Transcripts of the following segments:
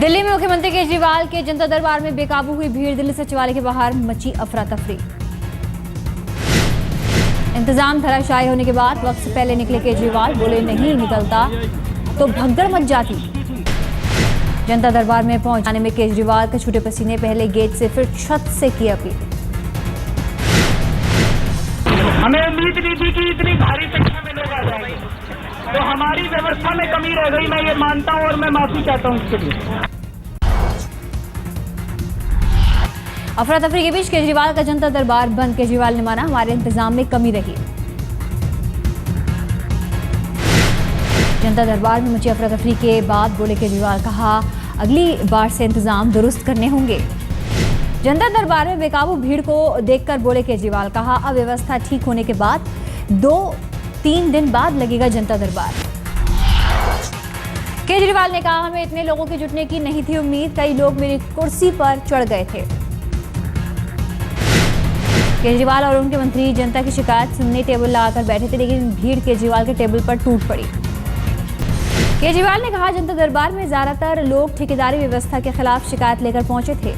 दिल्ली में मुख्यमंत्री केजरीवाल के जनता दरबार में बेकाबू हुई भीड़। दिल्ली सचिवालय के बाहर मची अफरा तफरी। इंतजाम धराशायी होने के बाद वक्त से पहले निकले केजरीवाल। बोले नहीं निकलता तो भगदड़ मच जाती। जनता दरबार में पहुंचाने में केजरीवाल के छूटे पसीने। पहले गेट से फिर छत से की अपील। हमें उम्मीद नहीं थी कि इतनी भारी संख्या में लोग आ जाएंगे, तो हमारी व्यवस्था में कमी रह गई, मैं ये मानता हूं और मैं माफी चाहता हूं इसके लिए। अफरा तफरी के बीच केजरीवाल का जनता दरबार बंद। केजरीवाल ने माना हमारे इंतजाम में कमी रही। जनता दरबार में मची अफरा तफरी के बाद बोले केजरीवाल, कहा अगली बार से इंतजाम दुरुस्त करने होंगे। जनता दरबार में बेकाबू भीड़ को देखकर बोले केजरीवाल, कहा अव्यवस्था ठीक होने के बाद 2-3 दिन बाद लगेगा जनता दरबार। केजरीवाल ने कहा हमें इतने लोगों के जुटने की नहीं थी उम्मीद, कई लोग मेरी कुर्सी पर चढ़ गए थे। केजरीवाल और उनके मंत्री जनता की शिकायत सुनने टेबल लगाकर बैठे थे, लेकिन भीड़ केजरीवाल के टेबल पर टूट पड़ी। केजरीवाल ने कहा जनता दरबार में ज्यादातर लोग ठेकेदारी व्यवस्था के खिलाफ शिकायत लेकर पहुंचे थे।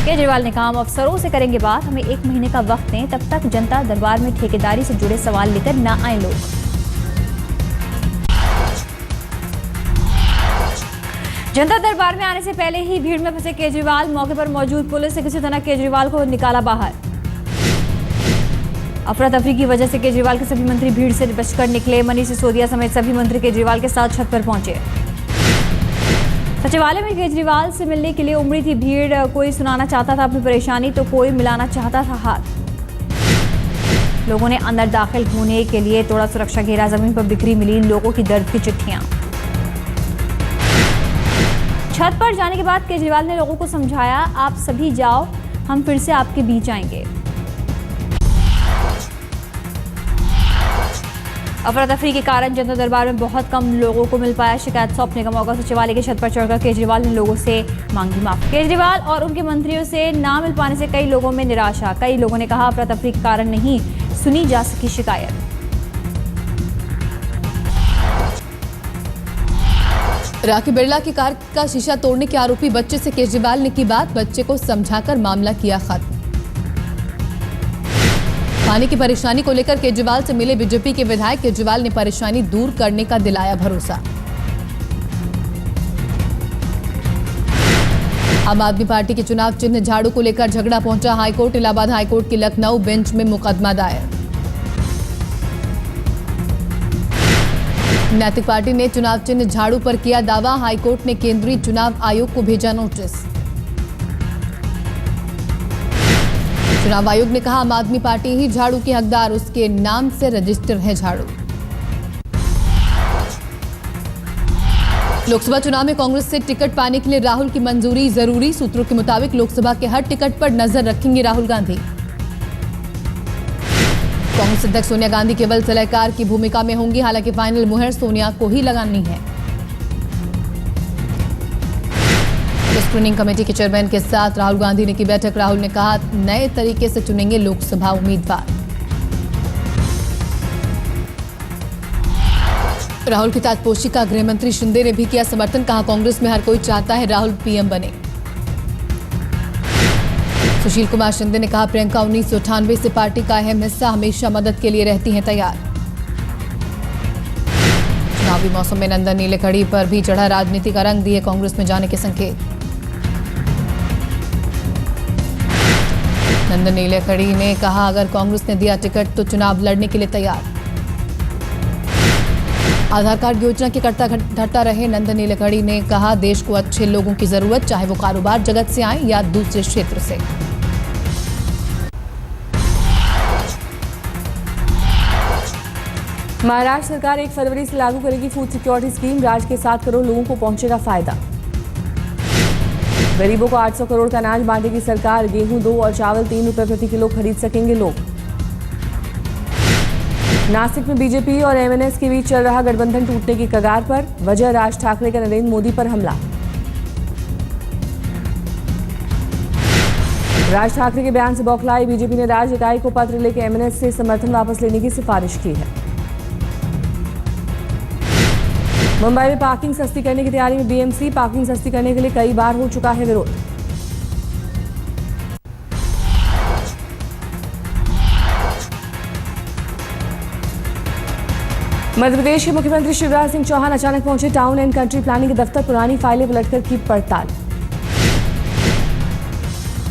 केजरीवाल ने कहा हम अफसरों से करेंगे बात, हमें 1 महीने का वक्त दें, तब तक जनता दरबार में ठेकेदारी से जुड़े सवाल लेकर न आए लोग। जनता दरबार में आने से पहले ही भीड़ में फंसे केजरीवाल। मौके पर मौजूद पुलिस ने किसी तरह केजरीवाल को निकाला बाहर। अफरा तफरी की वजह से केजरीवाल के सभी मंत्री भीड़ से बचकर निकले। मनीष सिसोदिया समेत सभी मंत्री केजरीवाल के साथ छत पर पहुंचे। सचिवालय में केजरीवाल से मिलने के लिए उमड़ी थी भीड़। कोई सुनाना चाहता था अपनी परेशानी तो कोई मिलाना चाहता था हाथ। लोगों ने अंदर दाखिल होने के लिए तोड़ा सुरक्षा घेरा। जमीन पर बिखरी मिली लोगों की दर्द की चिट्ठियां। छत पर जाने के बाद केजरीवाल ने लोगों को समझाया, आप सभी जाओ, हम फिर से आपके बीच आएंगे। अफरा तफरी के कारण जनता दरबार में बहुत कम लोगों को मिल पाया शिकायत सौंपने का मौका। सचिवालय की छत पर चढ़कर केजरीवाल ने लोगों से मांगी माफी। केजरीवाल और उनके मंत्रियों से ना मिल पाने से कई लोगों में निराशा। कई लोगों ने कहा अफरा तफरी के कारण नहीं सुनी जा सकी शिकायत। राखी बिरला की कार का शीशा तोड़ने के आरोपी बच्चे से केजरीवाल ने की बात। बच्चे को समझाकर मामला किया खत्म। पानी की परेशानी को लेकर केजरीवाल से मिले बीजेपी के विधायक। केजरीवाल ने परेशानी दूर करने का दिलाया भरोसा। आम आदमी पार्टी के चुनाव चिन्ह झाड़ू को लेकर झगड़ा पहुंचा हाईकोर्ट। इलाहाबाद हाईकोर्ट की लखनऊ बेंच में मुकदमा दायर। नैतिक पार्टी ने चुनाव चिन्ह झाड़ू पर किया दावा। हाईकोर्ट ने केंद्रीय चुनाव आयोग को भेजा नोटिस। चुनाव आयोग ने कहा आम आदमी पार्टी ही झाड़ू की हकदार, उसके नाम से रजिस्टर है झाड़ू। लोकसभा चुनाव में कांग्रेस से टिकट पाने के लिए राहुल की मंजूरी जरूरी। सूत्रों के मुताबिक लोकसभा के हर टिकट पर नजर रखेंगे राहुल गांधी। कांग्रेस अध्यक्ष सोनिया गांधी केवल सलाहकार की भूमिका में होंगी, हालांकि फाइनल मुहर सोनिया को ही लगानी है। स्क्रीनिंग कमेटी के चेयरमैन के साथ राहुल गांधी ने की बैठक। राहुल ने कहा नए तरीके से चुनेंगे लोकसभा उम्मीदवार। राहुल की ताजपोशी का गृह मंत्री शिंदे ने भी किया समर्थन। कहा कांग्रेस में हर कोई चाहता है राहुल पीएम बने। सुशील कुमार शिंदे ने कहा प्रियंका 1998 से पार्टी का अहम हिस्सा, हमेशा मदद के लिए रहती हैं तैयार। चुनावी मौसम में नंदन नीलेकड़ी पर भी चढ़ा राजनीति का रंग, दिए कांग्रेस में जाने के संकेत। नंदन नीलेकड़ी ने कहा अगर कांग्रेस ने दिया टिकट तो चुनाव लड़ने के लिए तैयार। आधार कार्ड योजना के करता धरता रहे नंदन नीलेकड़ी ने कहा देश को अच्छे लोगों की जरूरत, चाहे वो कारोबार जगत से आए या दूसरे क्षेत्र से। महाराष्ट्र सरकार 1 फरवरी से लागू करेगी फूड सिक्योरिटी स्कीम। राज्य के 7 करोड़ लोगों को पहुंचेगा फायदा। गरीबों को 800 करोड़ का अनाज बांटेगी सरकार। गेहूं 2 और चावल 3 रुपए प्रति किलो खरीद सकेंगे लोग। नासिक में बीजेपी और एमएनएस के बीच चल रहा गठबंधन टूटने की कगार पर। वजह राज ठाकरे का नरेंद्र मोदी पर हमला। राज ठाकरे के बयान से बौखलाई बीजेपी ने राज्य इकाई को पत्र लेकर एमएनएस से समर्थन वापस लेने की सिफारिश की है। मुंबई में पार्किंग सस्ती करने की तैयारी में बीएमसी। पार्किंग सस्ती करने के लिए कई बार हो चुका है विरोध। मध्य प्रदेश के मुख्यमंत्री शिवराज सिंह चौहान अचानक पहुंचे टाउन एंड कंट्री प्लानिंग के दफ्तर। पुरानी फाइलें पलटकर की पड़ताल।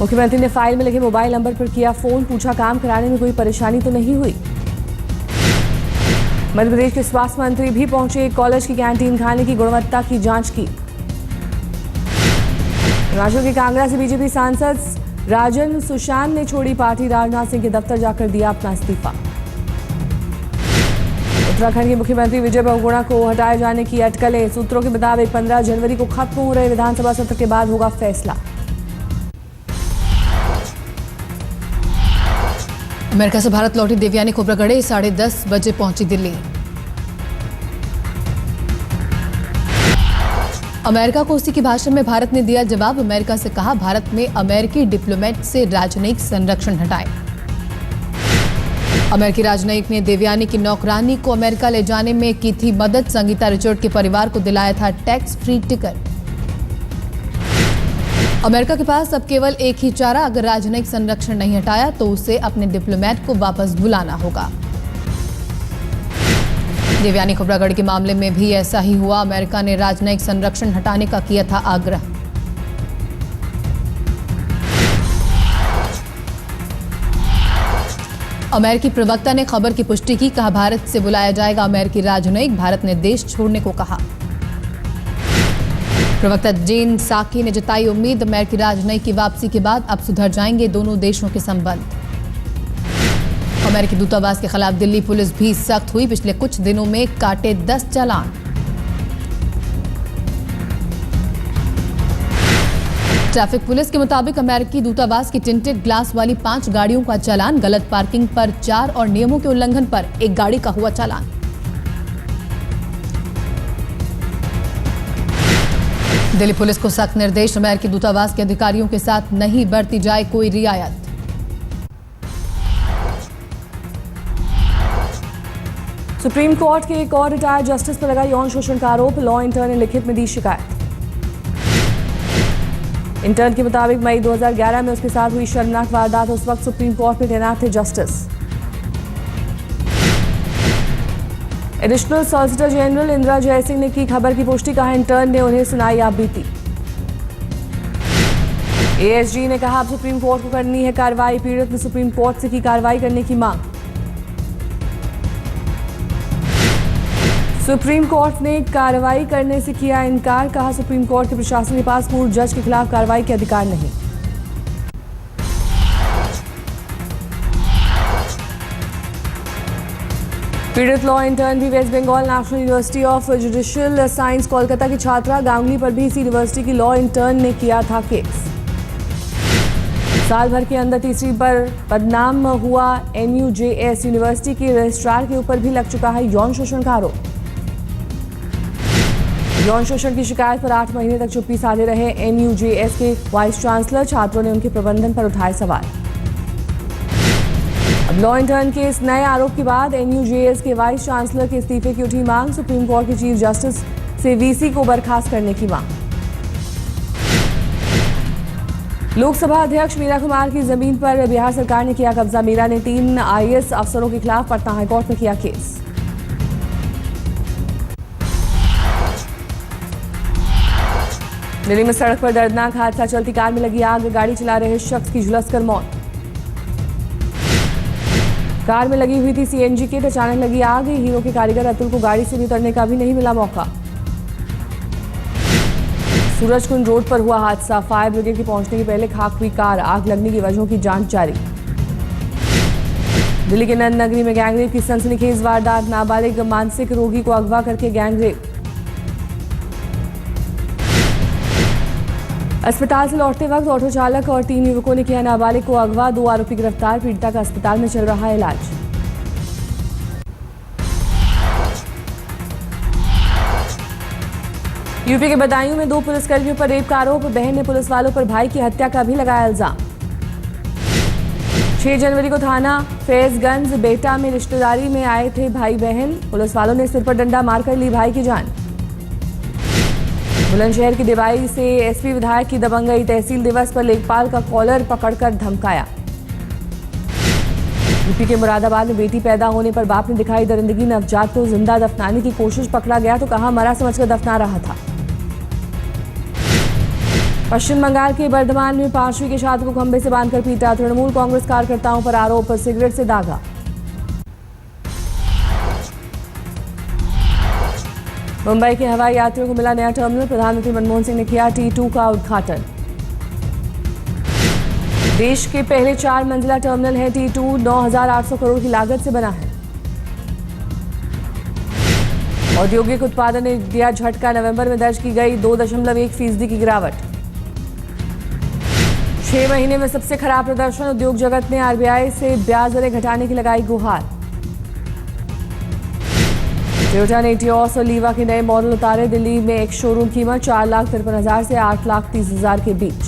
मुख्यमंत्री ने फाइल में लिखे मोबाइल नंबर पर किया फोन, पूछा काम कराने में कोई परेशानी तो नहीं हुई। मध्य प्रदेश के स्वास्थ्य मंत्री भी पहुंचे। कॉलेज की कैंटीन खाने की गुणवत्ता की जांच की। हिमाचल के कांगड़ा से बीजेपी सांसद राजन सुशांत ने छोड़ी पार्टी। राजनाथ सिंह के दफ्तर जाकर दिया अपना इस्तीफा। उत्तराखंड के मुख्यमंत्री विजय बहुगुणा को हटाए जाने की अटकलें। सूत्रों के मुताबिक 15 जनवरी को खत्म हो रहे विधानसभा सत्र के बाद होगा फैसला। अमेरिका से भारत लौटी देवयानी खोब्रागड़े 10:30 बजे पहुंची दिल्ली। अमेरिका को उसी के भाषण में भारत ने दिया जवाब। अमेरिका से कहा भारत में अमेरिकी डिप्लोमेट से राजनयिक संरक्षण हटाएं। अमेरिकी राजनयिक ने देवयानी की नौकरानी को अमेरिका ले जाने में की थी मदद। संगीता रिचर्ड के परिवार को दिलाया था टैक्स फ्री टिकट। अमेरिका के पास अब केवल एक ही चारा, अगर राजनयिक संरक्षण नहीं हटाया तो उसे अपने डिप्लोमेट को वापस बुलाना होगा। देवयानी खोब्रागड़ के मामले में भी ऐसा ही हुआ। अमेरिका ने राजनयिक संरक्षण हटाने का किया था आग्रह। अमेरिकी प्रवक्ता ने खबर की पुष्टि की। कहा भारत से बुलाया जाएगा अमेरिकी राजनयिक। भारत ने देश छोड़ने को कहा। प्रवक्ता जेन साकी ने जताई उम्मीद अमेरिकी राजनयिक की वापसी के बाद अब सुधर जाएंगे दोनों देशों के संबंध। अमेरिकी दूतावास के खिलाफ दिल्ली पुलिस भी सख्त हुई। पिछले कुछ दिनों में काटे 10 चालान। ट्रैफिक पुलिस के मुताबिक अमेरिकी दूतावास की टिंटेड ग्लास वाली 5 गाड़ियों का चालान, गलत पार्किंग पर 4 और नियमों के उल्लंघन पर 1 गाड़ी का हुआ चालान। दिल्ली पुलिस को सख्त निर्देश। अमेरिकी दूतावास के अधिकारियों के साथ नहीं बरती जाए कोई रियायत। सुप्रीम कोर्ट के एक और रिटायर्ड जस्टिस पर लगा यौन शोषण का आरोप। लॉ इंटर्न ने लिखित में दी शिकायत। इंटर्न के मुताबिक मई 2011 में उसके साथ हुई शर्मनाक वारदात। उस वक्त सुप्रीम कोर्ट में तैनात थे justice. Additional solicitor general Indira Jaising ने की खबर की पुष्टि। कहा इंटर्न ने उन्हें सुनाई आप बीती। एएसजी ने कहा अब सुप्रीम कोर्ट को करनी है कार्रवाई। पीड़ित ने सुप्रीम कोर्ट से की कार्रवाई करने की मांग। सुप्रीम कोर्ट ने कार्रवाई करने से किया इनकार। कहा सुप्रीम कोर्ट के प्रशासन के पास पूर्व जज के खिलाफ कार्रवाई के अधिकार नहीं। पीड़ित लॉ इंटर्न भी West Bengal national university of judicial science Kolkata की छात्रा गांगुली पर भी इसी यूनिवर्सिटी की लॉ इंटर्न ने किया था केस। साल भर के अंदर तीसरी बार बदनाम हुआ NUJS। यूनिवर्सिटी के रजिस्ट्रार के ऊपर भी लग चुका है यौन शोषण का आरोप। यौन शोषण की शिकायत पर 8 महीने तक चुप्पी साधे रहे NUJS के वाइस चांसलर। छात्रों ने उनके प्रबंधन पर उठाए सवाल। अब लॉ इंटर्न के इस नए आरोप के बाद NUJS के वाइस चांसलर के इस्तीफे की उठी मांग। सुप्रीम कोर्ट के चीफ जस्टिस से VC को बर्खास्त करने की मांग। लोकसभा अध्यक्ष मीरा कुमार की जमीन पर बिहार सरकार ने किया कब्जा। मीरा ने 3 IAS अफसरों के खिलाफ पटना हाईकोर्ट में किया केस। दिल्ली में सड़क पर दर्दनाक हादसा। चलती कार में लगी आग। गाड़ी चला रहे शख्स की झुलसकर मौत। कार में लगी हुई थी CNG किट। अचानक लगी आग। हीरो के कारीगर अतुल को गाड़ी से भी उतरने का भी नहीं मिला मौका। सूरजकुंड रोड पर हुआ हादसा। फायर ब्रिगेड के पहुंचने के पहले खाक हुई कार। आग लगने की वजहों की जांच जारी। दिल्ली के नंद नगरी में गैंगरेप की सनसनीखेज वारदात। नाबालिग मानसिक रोगी को अगवा करके गैंगरेप। अस्पताल से लौटते वक्त ऑटो चालक और 3 युवकों ने किया नाबालिग को अगवा। 2 आरोपी गिरफ्तार। पीड़िता का अस्पताल में चल रहा है इलाज। यूपी के बदायूं में 2 पुलिसकर्मियों पर रेप का आरोप। बहन ने पुलिस वालों पर भाई की हत्या का भी लगाया इल्जाम। 6 जनवरी को थाना फैजगंज बेटा में रिश्तेदारी में आए थे भाई बहन। पुलिस वालों ने सिर पर डंडा मारकर ली भाई की जान। बुलंदशहर की देवाई से एसपी विधायक की दबंगई, तहसील दिवस पर लेखपाल का कॉलर पकड़कर धमकाया। यूपी के मुरादाबाद में बेटी पैदा होने पर बाप ने दिखाई दरिंदगी, नवजात को जिंदा दफनाने की कोशिश, पकड़ा गया तो कहा मरा समझकर दफना रहा था। पश्चिम बंगाल के बर्धमान में 5वीं के छात्र को खंभे से बांधकर पीटा, तृणमूल कांग्रेस कार्यकर्ताओं पर आरोप, सिगरेट से दागा। मुंबई के हवाई यात्रियों को मिला नया टर्मिनल, प्रधानमंत्री मनमोहन सिंह ने किया T2 का उद्घाटन। देश के पहले 4 मंजिला टर्मिनल है T2, 9,800 करोड़ की लागत से बना है। औद्योगिक उत्पादन ने दिया झटका, नवंबर में दर्ज की गई 2.1% की गिरावट। 6 महीने में सबसे खराब प्रदर्शन, उद्योग जगत ने आरबीआई से ब्याज दरें घटाने की लगाई गुहार। टोयोटा ने एटियोस और लीवा के नए मॉडल उतारे, दिल्ली में एक शोरूम कीमत 4,53,000 से 8,30,000 के बीच।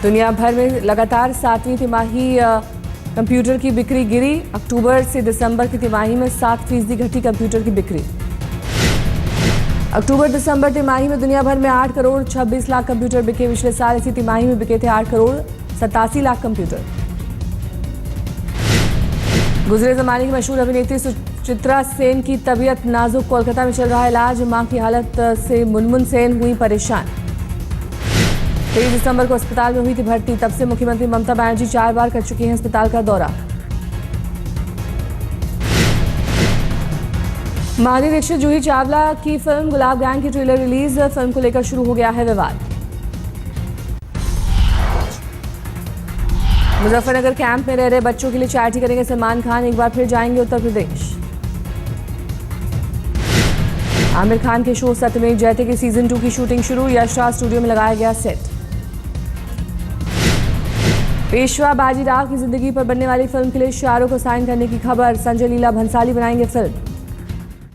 दुनिया भर में लगातार 7वीं तिमाही कंप्यूटर की बिक्री गिरी, अक्टूबर से दिसंबर की तिमाही में 7% घटी कंप्यूटर की बिक्री। अक्टूबर-दिसंबर तिमाही में दुनिया भर में 8 करोड़ 26 लाख कंप्यूटर बिके, पिछले साल इसी तिमाही में बिके थे 8 करोड़ 87 लाख कंप्यूटर। गुजरे जमाने की मशहूर अभिनेत्री सुचित्रा सेन की तबीयत नाजुक, कोलकाता में चल रहा इलाज, मां की हालत से मुनमुन सेन हुई परेशान। 23 दिसंबर को अस्पताल में हुई थी भर्ती, तब से मुख्यमंत्री ममता बनर्जी 4 बार कर चुकी हैं अस्पताल का दौरा। माधुरी दीक्षित जूही चावला की फिल्म गुलाब गैंग की ट्रेलर रिलीज, फिल्म को लेकर शुरू हो गया है विवाद। मुजफ्फरनगर कैंप में रह रहे बच्चों के लिए चैरिटी करेंगे सलमान खान, एक बार फिर जाएंगे उत्तर प्रदेश। आमिर खान के शो सत्यमेव जयते की सीजन 2 की शूटिंग शुरू, यश राज स्टूडियो में लगाया गया सेट। पेशवा बाजीराव की जिंदगी पर बनने वाली फिल्म के लिए शाहरुख को साइन करने की खबर, संजय लीला भंसाली बनाएंगे फिल्म।